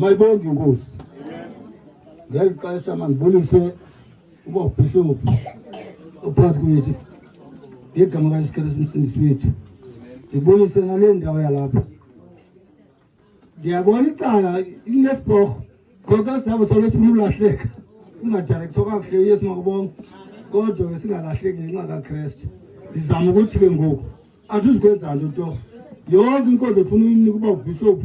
Mayibonke inkosi. Ngiyixesha mandibulise uba Bishop uphakathi kwethu. Ngegama kaJesu Msindisi wethu. Ndibulise nale ndawo yalapha. Ndiyabona icala inesibhorho. Kodwa sabo solofuna ulahleka. Ungadirector kakuhle uyesu makubonga. Kodwa singalahleki ngenxa kaKristu. Ndizama ukuthi ke ngoku athuzikwenza nto yonke inkonzo ufuna uyinika uba uBishop.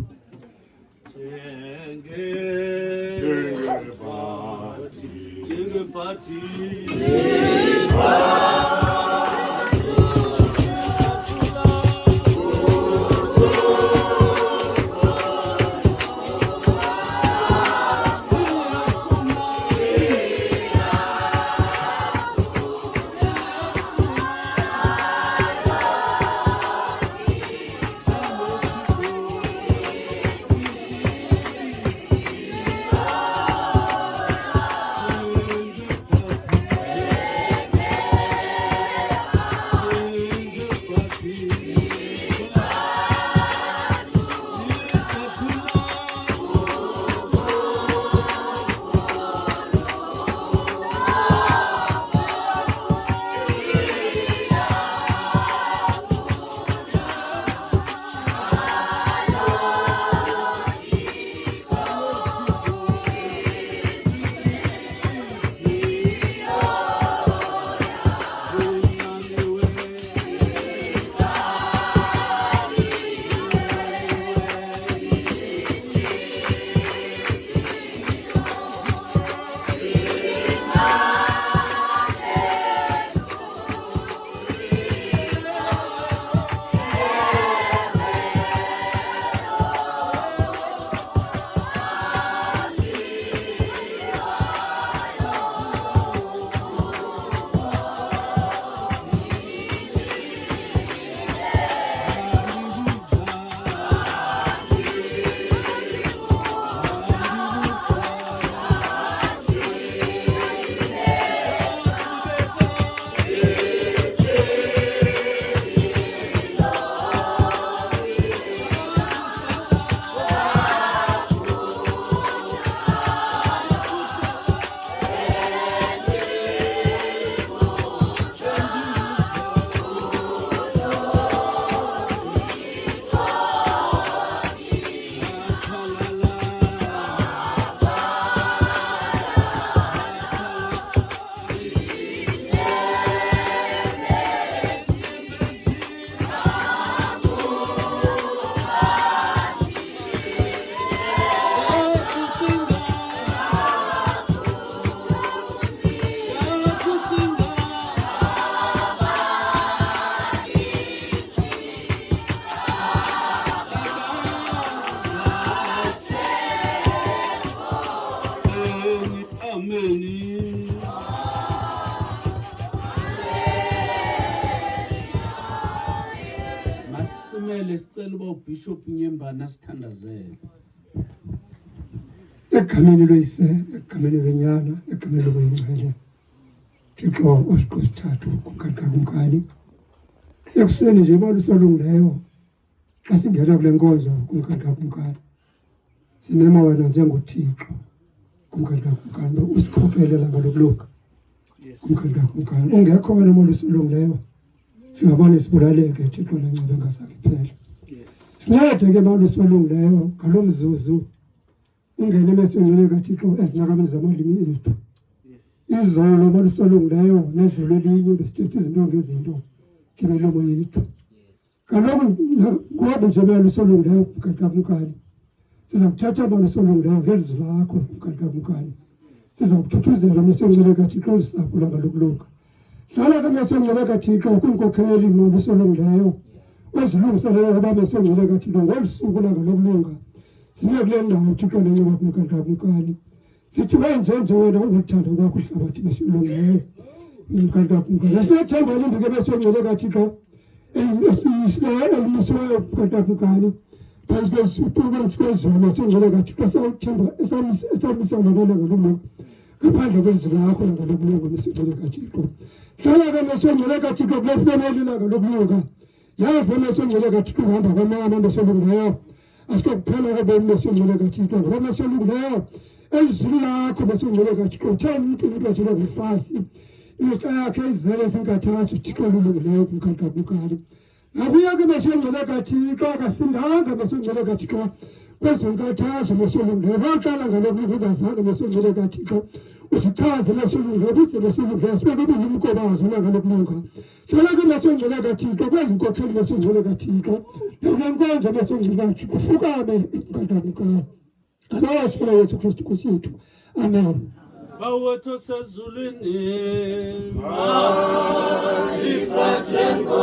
Bishop Nyembana sithandazele. Egameni loyise, egameni lenyana, egameni lokuyingcwele. Thixo osiqosithathu kunkani. Ekuseni nje imali solungileyo. Xa singena kule nkonzo kunkani. Sinema wena njengoThixo kunkani usikhokhelela ngalokulunga. Kunkani. Ungekho wena imali solungileyo. Singabona sibulaleke Thixo lencebe ngasakhe phela. Sincede ke abantu solungileyo ngalomzuzu ungene mesongcwele kaThixo ezinqakameni zamalimi ethu. Izolo abantu solungileyo nezolo elinye besithethe izinto ngezinto ngemilomo yethu. Kaloku ngoba nje abantu solungileyo kunkani. Siza kuthatha abantu solungileyo ngezwi lakho kunkani. Siza kuthuthuzela mesongcwele kaThixo usapho ngalokulunga. Hlala ke mesongcwele kaThixo kunkokheli abantu solungileyo. Uzilungiselele ukuba mesongcwele kaThixo ngolusuku lokulunga. Siye kule ndawo Thixo lenceba kunkani. Sithi wenje wena ukuthanda kwakho uhlabathi besilungileyo. Kunkani. Sinathemba lindike mesongcwele kaThixo. Elimisiweyo kunkani. Phansi kwezulu mesongcwele kaThixo sawuthemba esamisa ngalokulunga. Ngaphandle kwezwi lakho ngalokulunga mesongcwele kaThixo. Hlala ke mesongcwele kaThixo kule family ngalokulunga. Yazi bona mesongcwele kaThixo uhamba kwamama besolungileyo. asikuphela ubomi besingcwele kaThixo ngoba mesolungileyo ezizwini lakho besingcwele kaThixo utheni umntu esele kufasi imihla yakhe izele zingathathu Thixo olulungileyo kumkani nakuye ke besingcwele kaThixo akasindanga besingcwele kaThixo kwezinkathazo mesolungileyo baqala ngalokhu kungazange besingcwele kaThixo usichaze mesolungileyo ukuthi besingcwele sibe bubumkobazo ngalokhu Hlala ke mesongcwele kaThixo kwezinkokheli mesongcwele kaThixo nonkonzo mesongcwele kaThixo kufukame kantabuka alawa sifuna Yesu Kristu kusithu amen bawethu sezulwini malikwathengo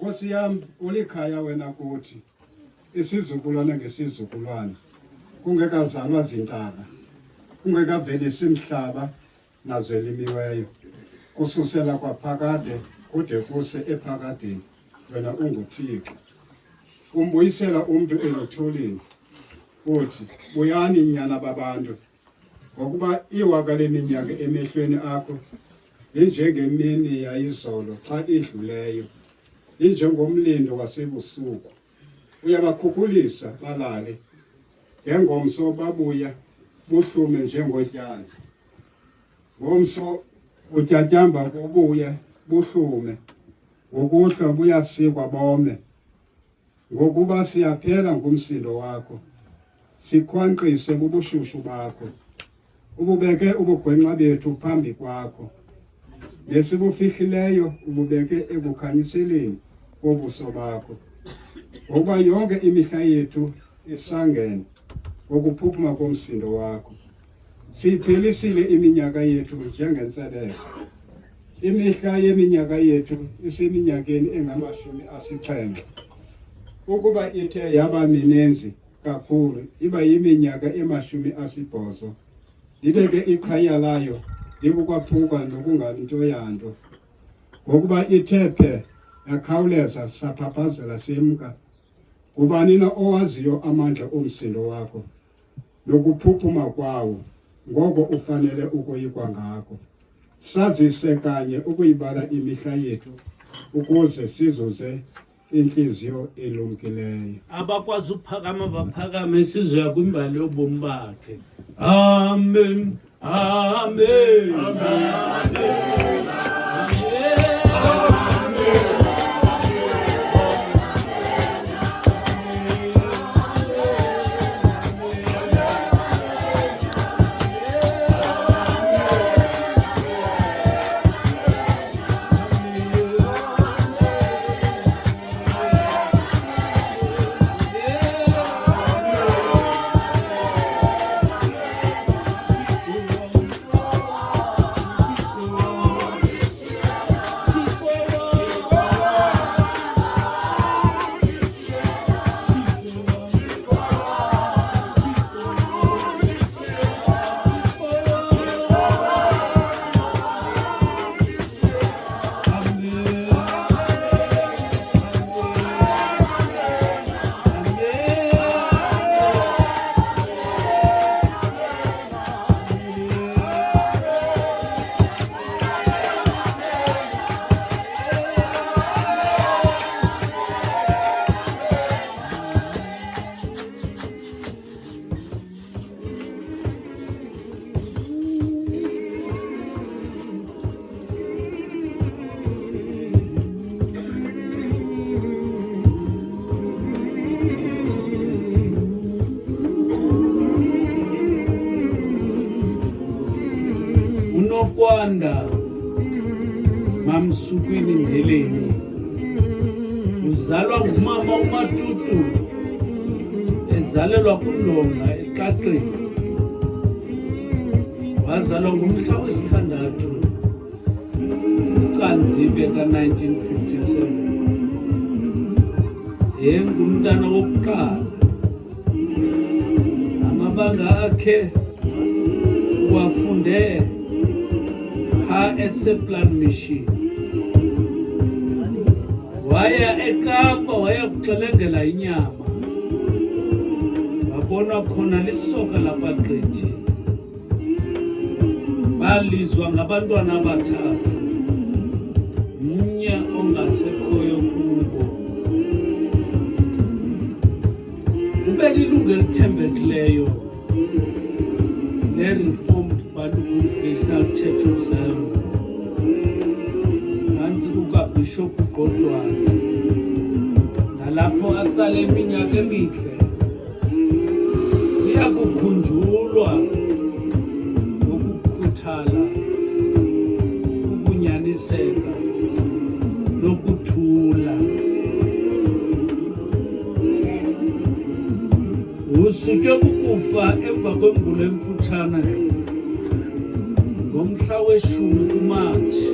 Nkosi yami ulikhaya wena kuthi isizukulwane ngesizukulwane kungekazalwa zintaba kungekavelisi imhlaba nazwelimiweyo kususela kwaphakade kude kuse ephakadeni wena unguThixo umbuyisela umuntu elutholeni uthi buyani nyana babantu ngokuba iwaka leminyaka emehlweni akho injengemini yayizolo xa idluleyo injengomlindo wasebusuku uyabakhukulisa balale ngengomso babuya buhlume njengotyani ngomso utyatyamba kubuya buhlume ngokuhlwa buyasikwa bome ngokuba siyaphela ngumsindo wakho sikhwanqise bubushushu bakho ububeke ubugwenxa bethu phambi kwakho nesibufihlileyo ububeke ekukhanyiseleni kobuso bakho ngoba yonke imihla yethu isangene ngokuphuphuma komsindo wakho siyiphelisile iminyaka yethu njengentsebezo imihla yeminyaka yethu iseminyakeni engama-70 ukuba ithe yaba mininzi kakhulu iba yiminyaka ema-80 libeke iqhaya layo libukwaphuka nokungalinto yanto ngokuba ithe phe yakhawuleza saphaphazela semka ngubani na owaziyo amandla omsindo wakho nokuphuphuma kwawo ngoko ufanele ukoyikwa ngako sazise kanye ukuyibala imihla yethu ukuze sizuze inhliziyo elumkileyo abakwazi ukuphakama baphakame sizoya kwimbali yobomi bakhe amen amen amen unokwanda mamsukwini ndeleni uzalwa ngumama uMatutu ezalelwa kuNdonga eQaqeni wazalwa ngomhla wesithandathu uCanzibe ka-1957 engumntana wokuqala amabanga akhe wafunde eseplan mission waya eKapa waya kuxelengela inyama wabona khona lisoka labagqithi balizwa ngabantwana abathathu umnye ongasekhoyo kubo ube lilungu elithembekileyo le-Reformed Bantu Congregational Church of Zion phantsi kukaBishop Qodwana nalapho atsale iminyaka emihle iyakukhunjulwa ngokukhuthala ukunyaniseka nokuthula usuke kukufa emva kwembulo emfutshane ngomhla we-10 kuMatshi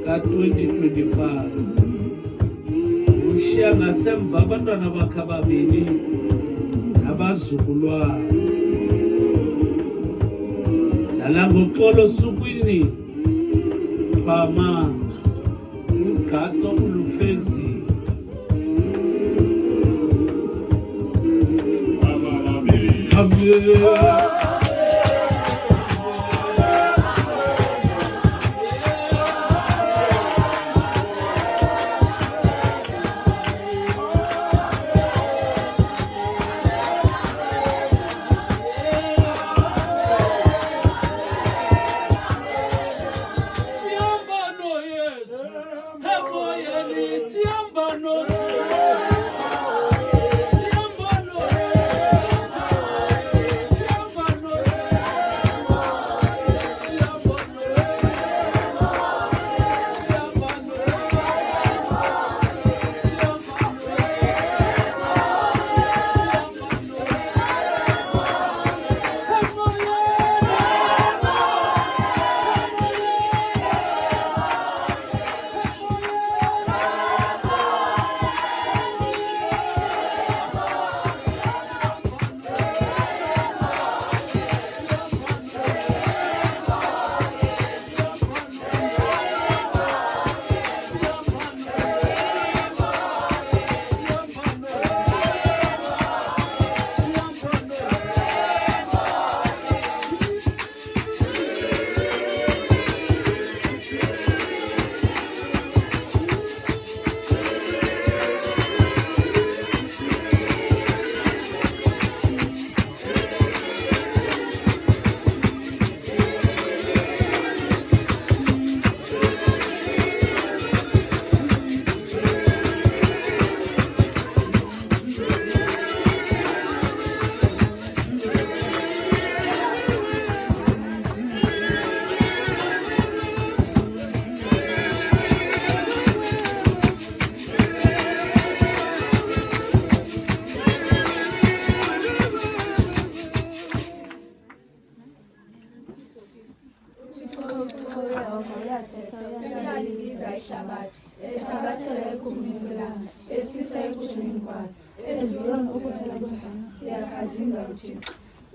ka-2025 washiya ngasemva abantwana bakhe ababini nabazukulwana. Nalangoxolo sukwini Xhama uGatso uLufezi.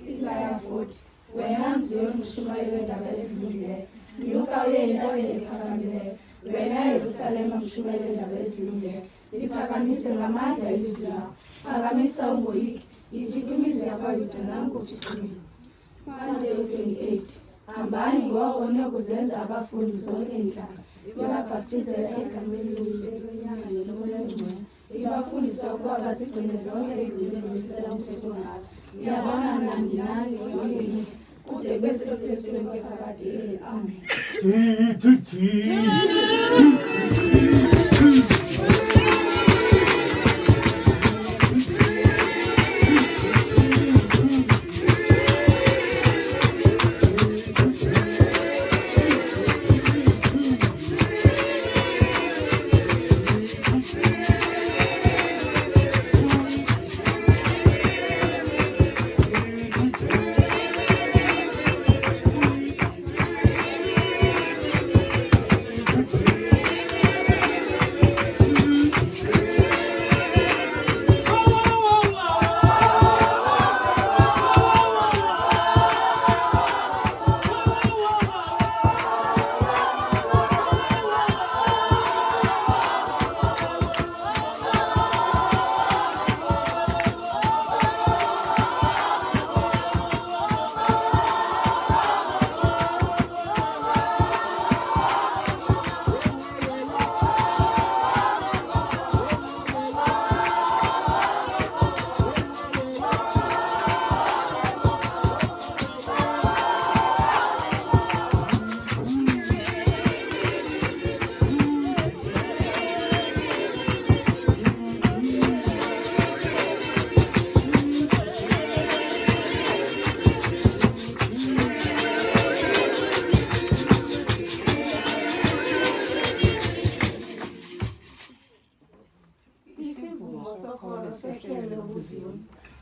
Isaya 40 wena Mziyoni mshumayeli wendaba ezilungileyo nyuka uye entabeni ephakamileyo wena Yerusalema mshumayeli wendaba ezilungileyo liphakamise ngamandla ilizwi lakho phakamisa ungoyiki yithi kwimizi yakwaYuda nanku uThixo. Matthew 28 hambani ngowone kuzenza abafundi zonke inhlanga ibabhaptizela egameni likaYise loMoya oNgcwele ibafundisa ukuba bazigcine zonke izinto ezisela umthetho ngazo. Yabona mnandi nani yonke imihla kude bese kuphezulu kwephakade. Amen.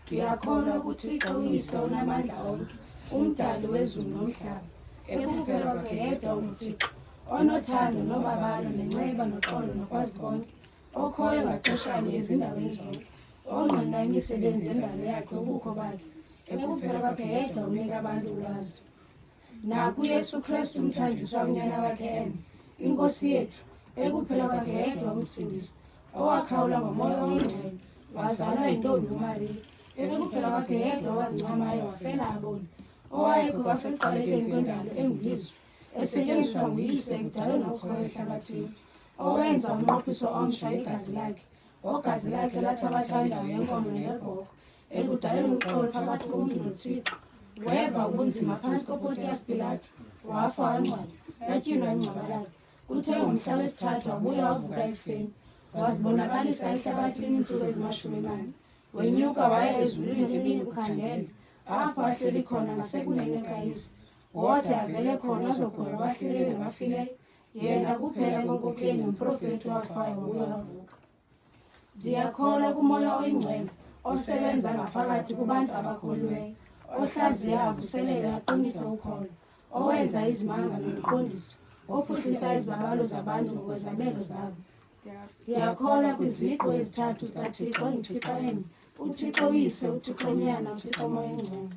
Ndiyakholwa ukuthi uThixo uyise unamandla onke, umdali wezulu nomhlaba, ekuphela kwakhe yedwa uThixo, onothando nobabalo nenceba noxolo nokwazi konke, okhoyo ngaxeshanye ezindaweni zonke, ongqina imisebenzi yendalo yakhe ubukho bakhe, ekuphela kwakhe yedwa unika abantu ulwazi. NakuYesu Kristu umthanjiswa unyana wakhe embe, iNkosi yethu, ekuphela kwakhe yedwa umsindisi, owakhawula ngoMoya Oyingcwele, wazalwa yintombi uMariya, ekuphela kwakhe yedwa owazincamayo wafela aboni, owayekho kwasekuqalekeni kwendalo engulizwe, esetyenziswa nguyise ekudalweni okhoyo ehlabathini, owenza umnqophiso omtsha igazi lakhe, ogazi lakhe lathi abathandayo yenkomo neyebhokhwe, ekudaleni uxolo phakathi komntu noThixo, weva ubunzima phantsi koPontius Pilato, wafa wangcwaba, yatyunwa ingcwaba lakhe. Kuthe ngomhla wesithathu wabuya wavuka ekufeni, wazibonakalisa ehlabathini iintsuku ezi-40, wenyuka waya ezulwini emini kukhangele, apho ahleli khona ngasekunene kayise, wode avele khona azokuhoya abahleli nabafileyo, yena kuphela kwenkokheli nomprofethi wafayo wabuya wavuka. Ndiyakholwa kuMoya Oyingcwele, osebenza ngaphakathi kubantu abakholiweyo, ohlaziya avuselele aqinise ukholo, owenza izimanga nemiqondiso, ophuhlisa izibabalo zabantu ngokwezabelo zabo. Ndiyakholwa kwiziqu ezithathu zikaThixo onguThixo enye, uThixo Uyise, uThixo Unyana, uThixo Moya Oyingcwele.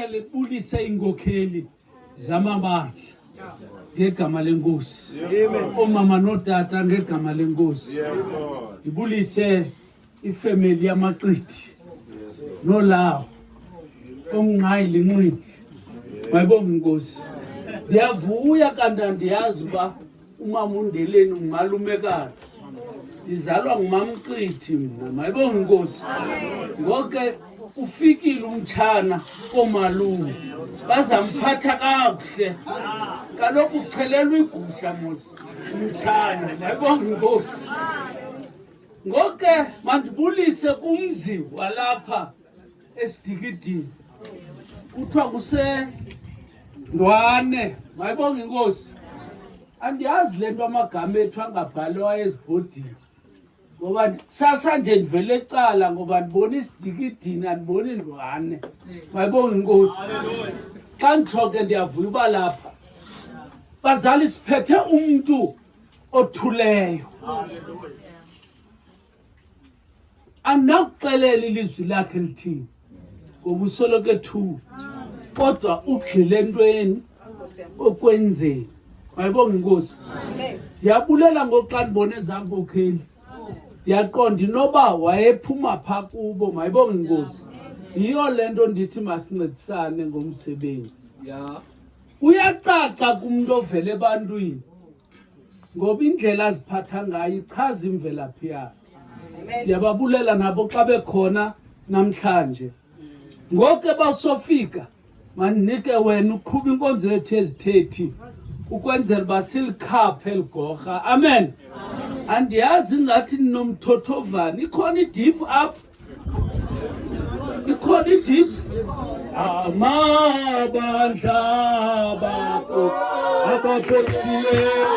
libulise inkokheli zamabandla ngegama lenkosi. Omama notata ngegama lenkosi. Libulise ifamily yamaqithi nolawo onqayi linqindi. Mayibonge inkosi. Ndiyavuya kanti andiyazi uba umama uNdeleni ngumalumekazi. Ndizalwa ngumamqithi mina. Mayibonge inkosi. Ngoke ufikile umtshana komalume. Bazamphatha kakuhle. Kaloku uqhelelwe igusha mos umtshana. Mayibonge inkosi. Ngoke mandibulise kumzi walapha esidikidini. Kuthiwa kuseNdwane. Mayibonge inkosi. Andiyazi lento amagama ethu angabhalwa ezibhodini. Ngoba kusasa nje ndivele ecala ngoba ndibona isidikidini andiboni Ndwane. Mayibonge inkosi. Xa nditsho ke ndiyavuya uba lapha bazali siphethe umntu othuleyo. Andinakuxelela ilizwi lakhe lithini ngoba usoloko ethuka, kodwa ugxile entweni okwenzeni. Mayibonge inkosi. Ndiyabulela ngoxa ndibone ezaa nkokheli. Ndiyaqonda inoba wayephuma phaa kubo. Mayibonge inkosi. Yiyo le nto ndithi masincedisane ngomsebenzi. Uyacaca kumntu ovela ebantwini ngoba indlela aziphatha ngayo ichaza imvelaphi yakhe. Ndiyababulela nabo xa bekhona namhlanje. Ngoke basofika mandinike wena uqhuba inkonzo yethu ezi-30 ukwenzela uba silikhaphe ligorha. Amen. Andiyazi ngathi ninomthothovani. Ikhona idip apha? Ikhona idip? Amabandla bakho abaphethileyo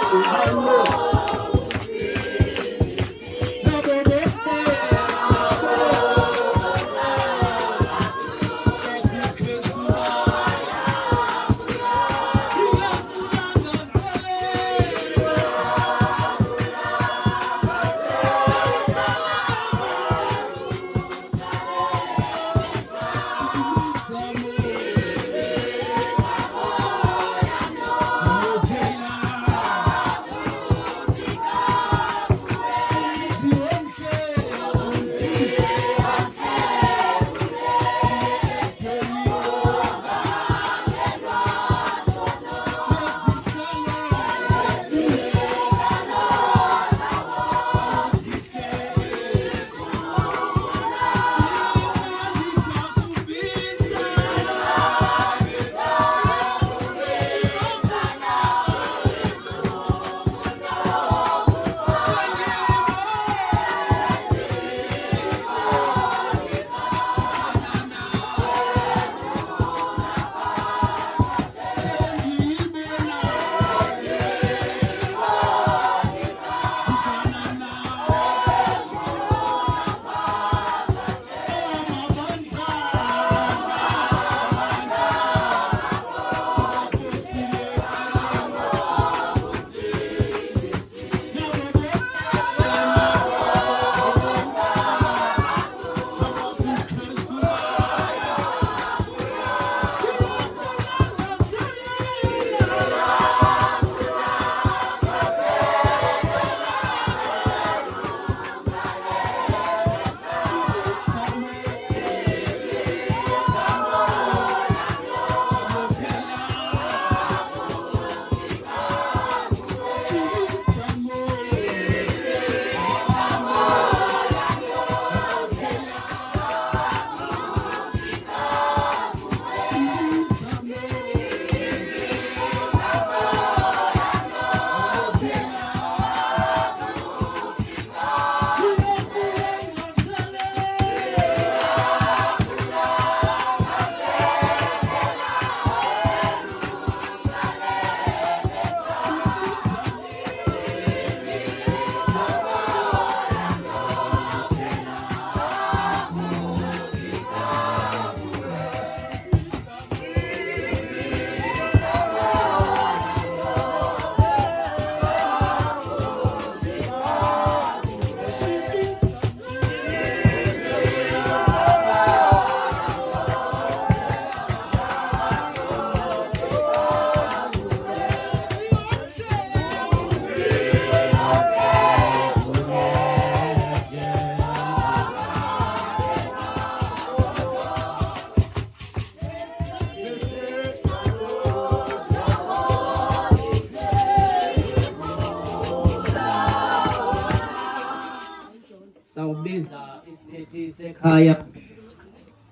Sawubiza isithethi sekhaya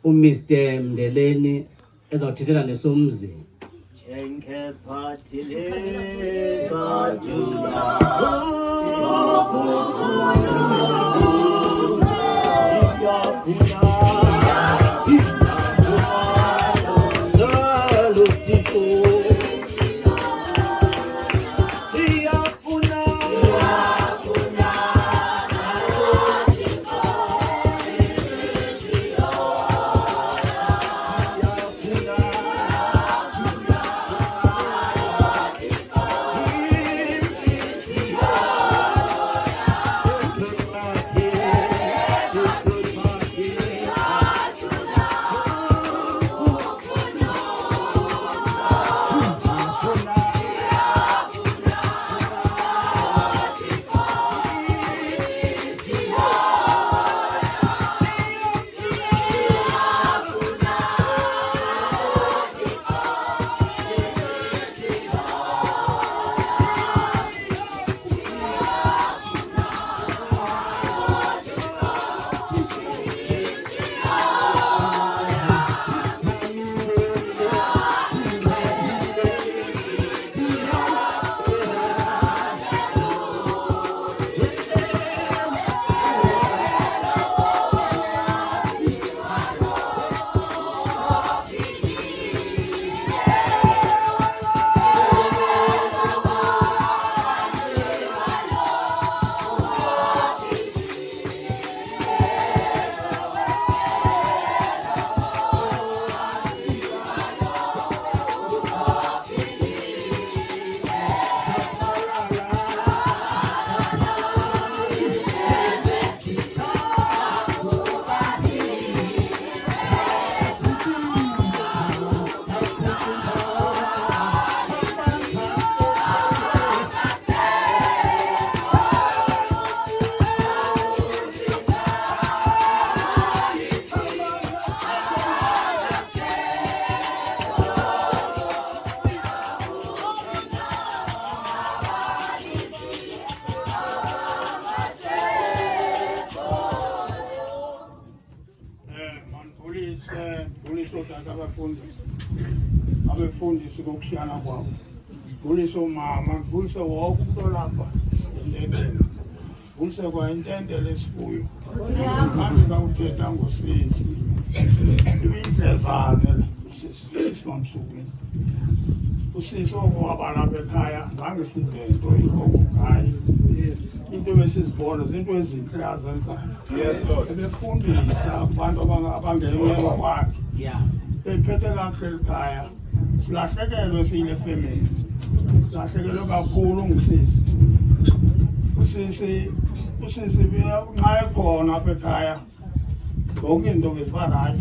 uMr Mndeleni ezawuthethela nesomzi. Jenke patile batula abefundisi kokushiyana kwabo, bulise umama, bulise wonke umuntu olapha entendeni, bulise kwa intendele esibuyo, manje kawuthetha ngosisi, ibinzezane usisi mamsukwini, usisi okwaba lapha ekhaya, zange sive into ngayo, into besizibona, zinto ezinhle azenzayo, ebefundisa abantu abangenelwa kwakhe, bephethe kakuhle ekhaya, silahlekelwe siyile family, silahlekelwe kakhulu ngusisi. Usisi nxa ekhona apha ekhaya, yonke into beziba right.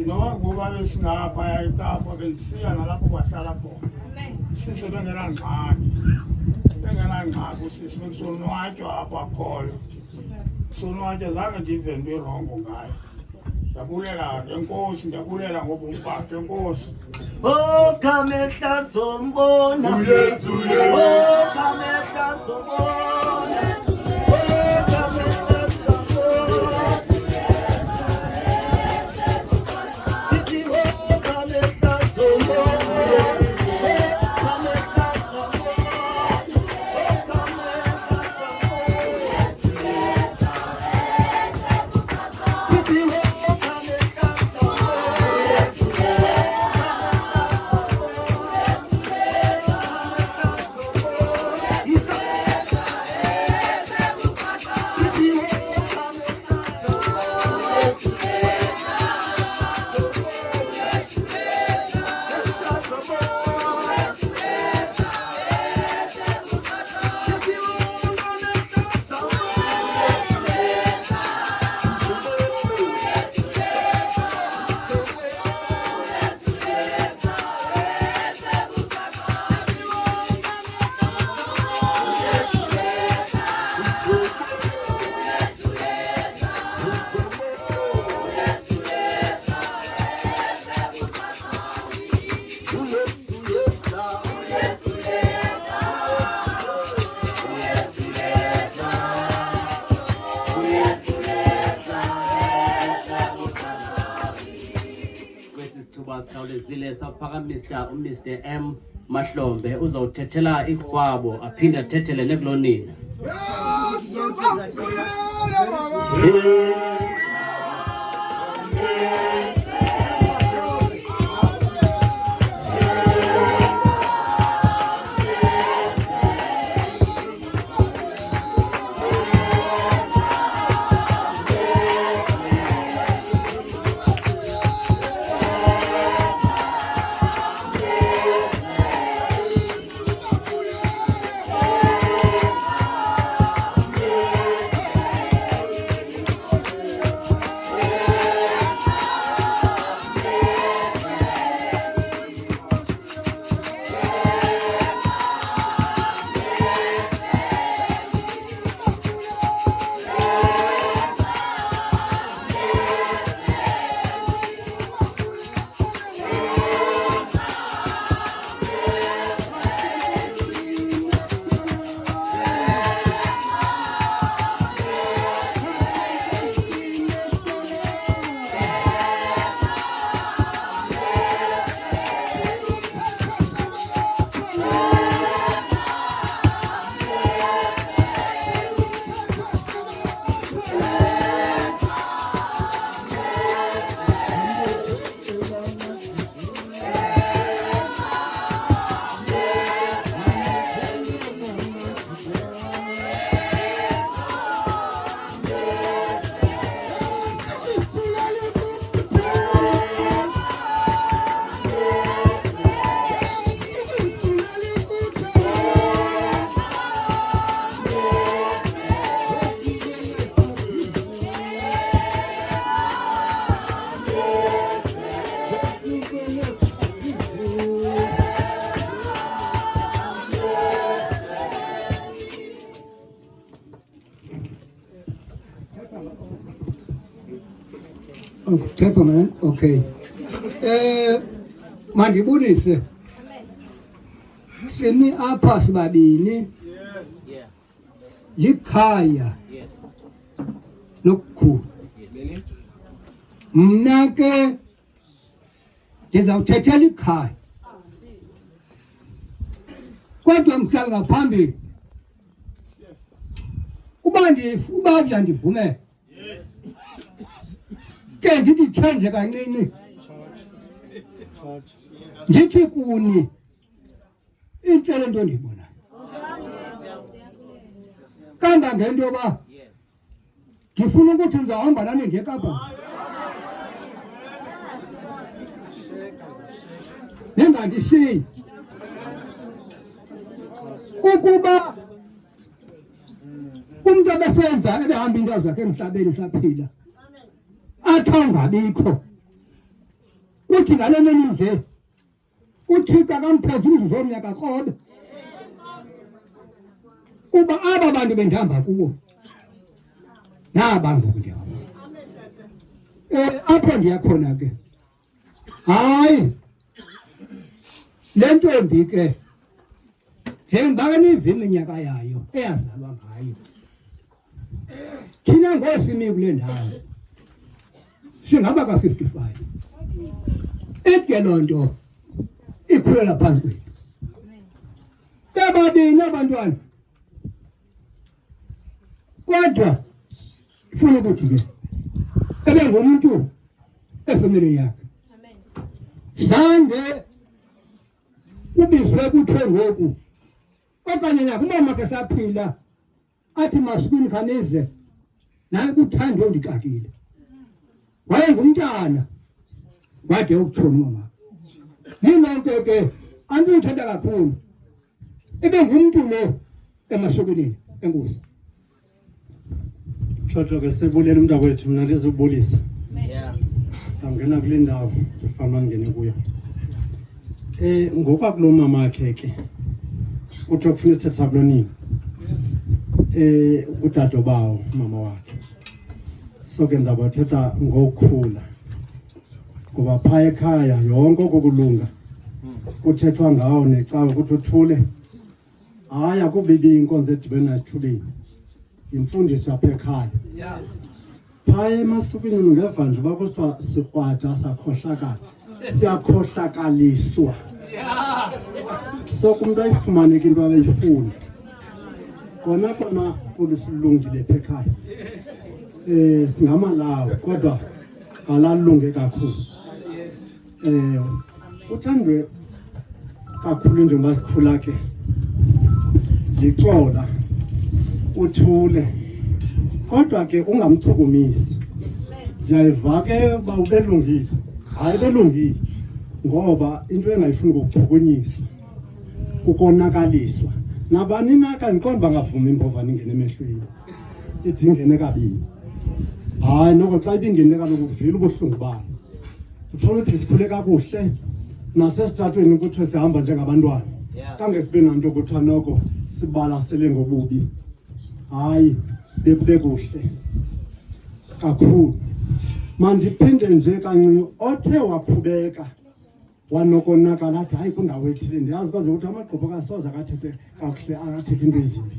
Noba kuba besingaphaya eKapa bendisiya nalapho bahlala khona. Usisi bengenangxaki usisi bekusonwatywa apha akhoyo. Sonwatywa zange ndive into erongo ngayo. Ndabulela enkosi, ndabulela ngobomi bakhe enkosi. Kamehla sombona uYesu, kamehla sombona sikhawulezile saphakamisa uMr M Mahlombe uzawuthethela ikwabo aphinde athethele nekulonina. Gentlemen, okay. Mandibulise. Simi apha sibabini. Yeah. Likhaya Yes. nokukhulu. Mna ke ndizawuthethela ikhaya. Kodwa mhlanga ngaphambili. Uba ndiyandivumela. Ke ndithi change kancinci. Ndithi kuni intshele into endiyibonayo. Kangangento yoba ndifuna ukuthi ndizawuhamba nani ngeKapa. Ningandishiyi. Ukuba umntu ebesenza ebehamba indawo zakhe emhlabeni saphila athi angabikho kuthi ngale mini nje uThixo akamphezulu umzuzu omnyaka krobe uba aba bantu bendihamba kubo naba ngoku ndihamba apho ndiyakhona ke hayi le ntombi ke njengoba niva iminyaka yayo eyazalwa ngayo thina ngosimi kule ndawo singaba ka-55 etike loo nto ikhulela phansi kwethu bebabini abantwana kodwa ifuna ukuthi ke ebengumntu efemelini yakhe zange ubizwe kuthiwe ngoku okanye nakumama ke saphila athi masukwini khanize naye kuthande ondixakile wayengumntana wade ukutshona umama ninonke ke andiyithetha kakhulu ebengumntu lo emasokeleni enkosi Chocho ke sebulela umntakwethu mina ndizubulisa. Yeah. Angena kule ndawo ndifana ngene kuyo. Ngoku akulo mama wakhe ke. Utho kufuna isithetha kulonini. Udado bawo mama wakhe. So ke ndizabathetha ngokukhula. Ngoba pha ekhaya yonke okulunga. Kuthethwa ngawo necawa ukuthi uthule. Hayi akubibi inkonzo edibena isithuleni. Imfundiso apha ekhaya. Yeah. Pha emasukweni ngeva nje uba kusithiwa sikrwada sakhohlakala. siyakhohlakaliswa so umuntu ayifumaneke into abayifuna kona ulusilungile ekhaya singamalawo kodwa alalunge kakhulu uthandwe kakhulu njengoba sikhula ke lixola uthule kodwa ke ungamchukumisi ndiyayiva ke ba ubelungile hayi belungile ngoba into engayifuni ukuchukunyiswa ukonakaliswa nabani naka ndiqonda bangavuma imbovane ingene emehlweni ithi ingene kabini hayi noko xa ibingene kaloku kuvile ubuhlungu bayo ufuna ukuthi sikhule kakuhle nasesitratweni kuthiwe sihamba njengabantwana kange sibe nanto kuthiwa noko sibalasele ngobubi hayi bekube kuhle kakhulu mandiphinde nje kancinci othe wakhubeka wanokonakala athi hayi kundawo ethile ndiyazi kwaze ukuthi amagqobho kasoza akathethe kakuhle akathethe into ezimbi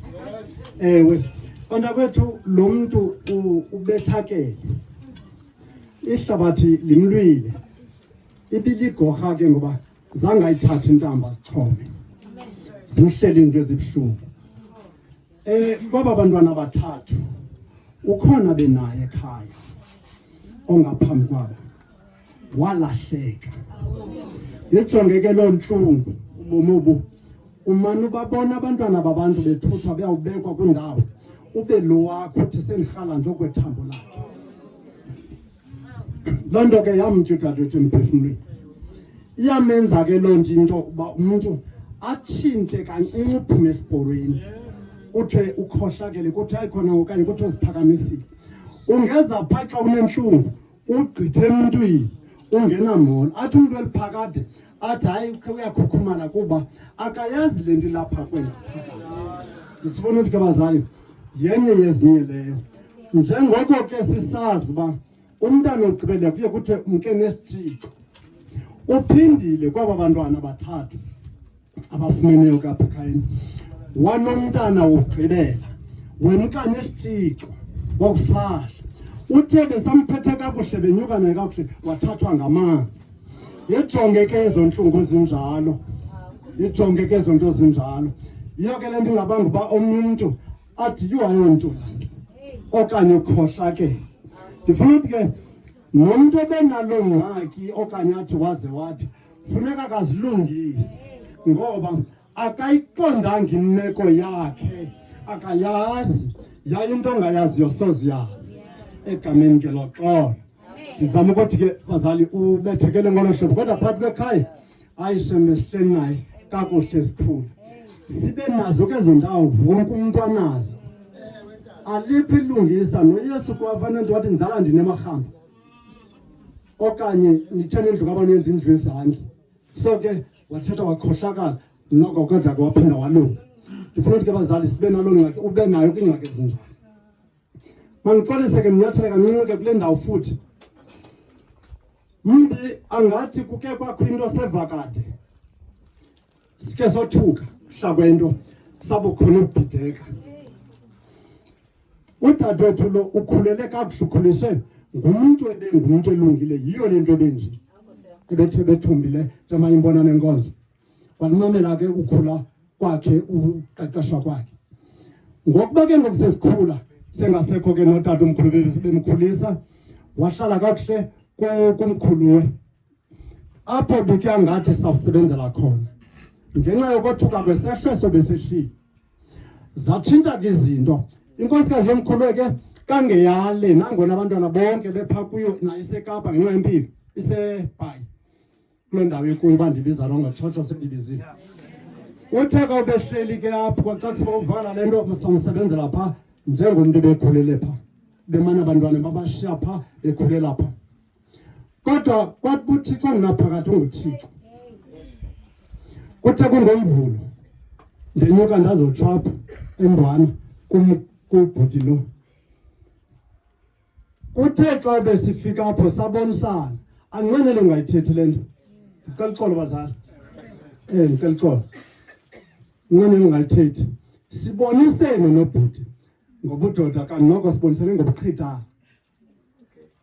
ewe konta kwethu lo muntu ubethakele ihlabathi limlwile ibiligorha ke ngoba zange ayithathe intamba zichome zimhlele into ezibuhlungu kwaba bantwana bathathu ukhona benaye ekhaya ongaphambi kwabo walahleka yijongeke lo nhlungu ubomobu umane ubabona abantwana babantu bethuthwa beyawubekwa kwindawo ube lo wakho uthi sendihala nje okwethambo lakhe loo nto ke yamtshuthathethu emphefumlweni iyamenza ke loo nto into uba umuntu atshintshe kancinci uphume esibhorweni kuthiwe ukhohlakele kuthiwe ayikhona okanye kuthiwe ziphakamisile ungeza phaa xa unentlungu ugqithe emntwini ungenamola athi umntu eliphakade athi hayi uyakhukhumala kuba akayazi le nto ilapha kwena phakathi ndisifuna ukuthi ke bazali yenye yezinye leyo njengoko ke sisazi uba umntana ogqibeleka kuye kuthiwe umke nesithixo uphindile kwaba bantwana bathathu abafumeneyo kapha ekhayeni wanomntana wokugqibela wemka nesithixo wakusilahla uthe besamphethe kakuhle benyuka naye kakuhle wathathwa ngamanzi yijonge ke ezo ntlungu zinjalo yijonge ke ezo nto zinjalo yiyo ke le nto ingabanga uba omnye umntu athi yiwayonto laa nto okanye ukhohlakele ndifuna ukuthi ke nomntu ebenalo ngxaki okanye athi waze wathi funeka akazilungise ngoba akayiqondanga imeko yakhe akayazi yaye into ongayaziyo soziyazi egameni ke loxolo ndizama ukuthi ke bazali ubethekele ngolo hlobo kodwa phakathi kwekhaya ayishemesihleni naye kakuhle sikhulu sibe nazo ke ezo ndawo wonke umntu anazo alipho ilungisa noyesu kwafanele nto wathi ndizala ndinemarhamba okanye nitheni indlu kabanenzi indlu yezangi so ke wathetha wakhohlakala noko kodwa ke waphinda walunga ndifuna ukuthi ke bazali sibe nalo ngxaki ube nayo kwingxaki ezinjalo mandixolise ke ndinyathele kancinci ke kule ndawo futhi mbi angathi kuke kwakho into sevakade sike sothuka hlakwento sabukhona ukubhideka udadewethu lo ukhulele kakuhle ukhuliswe ngumuntu ebengumuntu elungile yiyo le nto benje ebethe bethumbile njengoba imbona nenkonzo walimamela ke ukhula kwakhe uqeqeshwa kwakhe ngokuba ke ngokusesikhula sengasekho ke notata umkhulu bemkhulisa wahlala kakuhle kumkhuluwe apho bike angathi sawusebenzela khona ngenxa yokothuka kwesehleso besehlile zatshintsha ke izinto inkosikazi yomkhuluwe ke kangeyale nangona abantwana bonke bepha kuyo naye isekapa ngenxa yempilo isebhayi kule ndawo ekuyo uba ndibiza longa tshotsho sebibizile uthe ka ubehleli ke apho kwacakusiba uvala le nto samsebenzela phaa njengomntu bekhulele phaa bemana abantwana babashiya phaa bekhulela phaa kodwa kwathi uThixo ongaphakathi unguThixo kuthe kungomvulo ndenyuka ndazothwapha embwana kubhuti lo uthe xa besifika apho sabonisana anqwenele ungayithethi le nto ndicela uxolo bazali ndicela uxolo nqwenele ungayithethi sibonisene nobhuti ngobudoda kanti noko sibonisene ngobuqhitana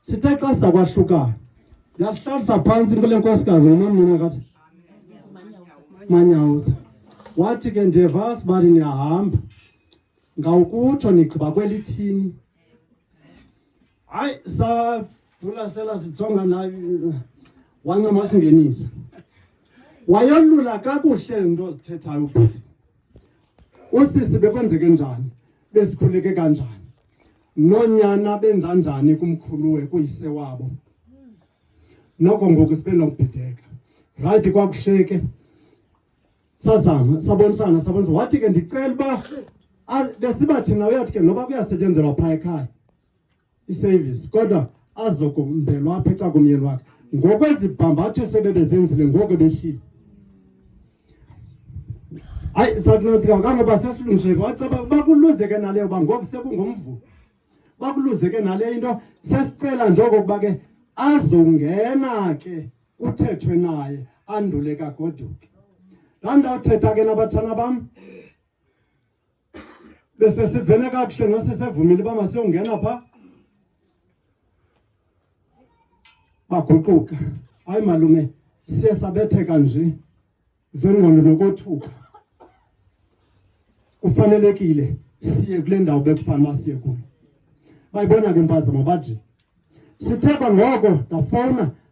sithe xa sizakwahlukana yasihlalisa phansi kule nkosikazi ngomamina kathi Manyawuza. Wathi ke ndiyeva sibali niyahamba ngawukutsho nigqiba kwelithini. Hayi sadlula sela sijonga naye wancama singenisa. Wayolula kakuhle into zithethayo ubhuti. Usisi bekwenzeke njani? Besikhuleke kanjani? Nonyana benza njani kumkhuluwe kuyise wabo? Noko ngoku sibe nokubhideka. Right kwakuhleke. Sazama sabonisana sabonisa wathi ke ndicela uba besiba thina uyathi ke noba kuyasetyenzelwa phaya ekhaya iservice kodwa azokumbelwa apha eca komyeni wakhe ngokwezibhambathiso bebezenzile ngoku behlile. Hayi sakunantsika kangoba sesilungiseke wacaba bakuluzeke naleyo ba ngoku sekungomvulo bakuluzeke nale into sesicela njengokuba ke azongena ke kuthethwe naye andule kagoduke. Ndawuthetha ke nabathana bam bese sivene kakuhle nosisevumile uba masiyongena pha baguquka. Hayi malume siye sabetheka nje zengqondo nokothuka. Kufanelekile siye kule ndawo bekufanele siye kuyo. Bayibona ke impazamo bathi sitheka ngoko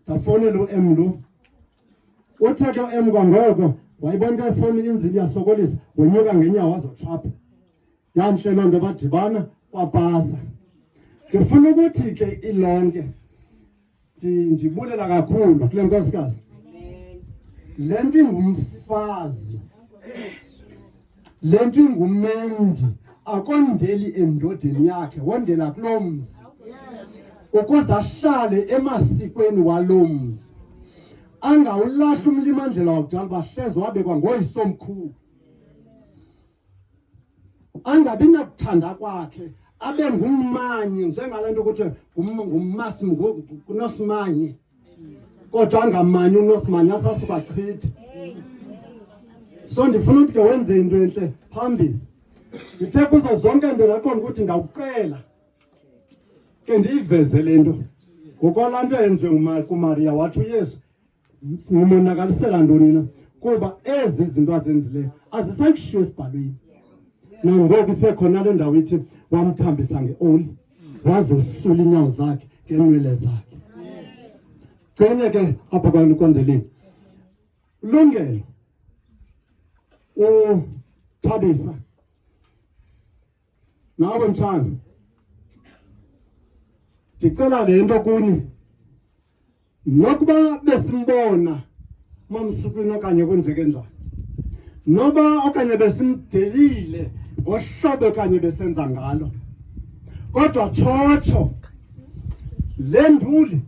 ndafonela uM lo. Uthetha uM kwangoko wayibona ifoni inzima yasokolisa wenyuka ngenyawo wazochapha. Yanhle loo nto badibana kwapasa. Ndifuna ukuthi ke ilonke ndibulela kakhulu kule nkosikazi. Le nto ingumfazi. Le nto ingumendi akondeli endodeni yakhe wondela kulo mzi ukuze ahlale emasikweni walo mzi. Angawulahla umlimandlela wakudala bahleze wabekwa ngoyisomkhulu. Angabi nakuthanda kwakhe abe ngummanyi njengalento ukuthi ngummasi kunosimanye kodwa angamanyi unosimanye asasuka chithe. So ndifuna ukuthi ke wenze into enhle phambili. Ndithe kuzo zonke into naqonda ukuthi ndawucela ke ndiyiveze le nto ngokwalaa nto yenziwe kuMaria wathi uYesu ngomonakalisela ntoni na kuba ezi zinto azenzileyo azisakushiyo esibhalweni. Nangoku isekhona le ndawo ithi wamthambisa ngeoli wazosula inyawo zakhe ngenwele zakhe. Gcine ke apha kwankondeleni ulungelo uThabisa nawe mthana ndicela le nto kuni nokuba besimbona mamsukwini okanye kwenzeke njani noba okanye besimdelile ngohlobo okanye besenza ngalo kodwa tshotsho le nduli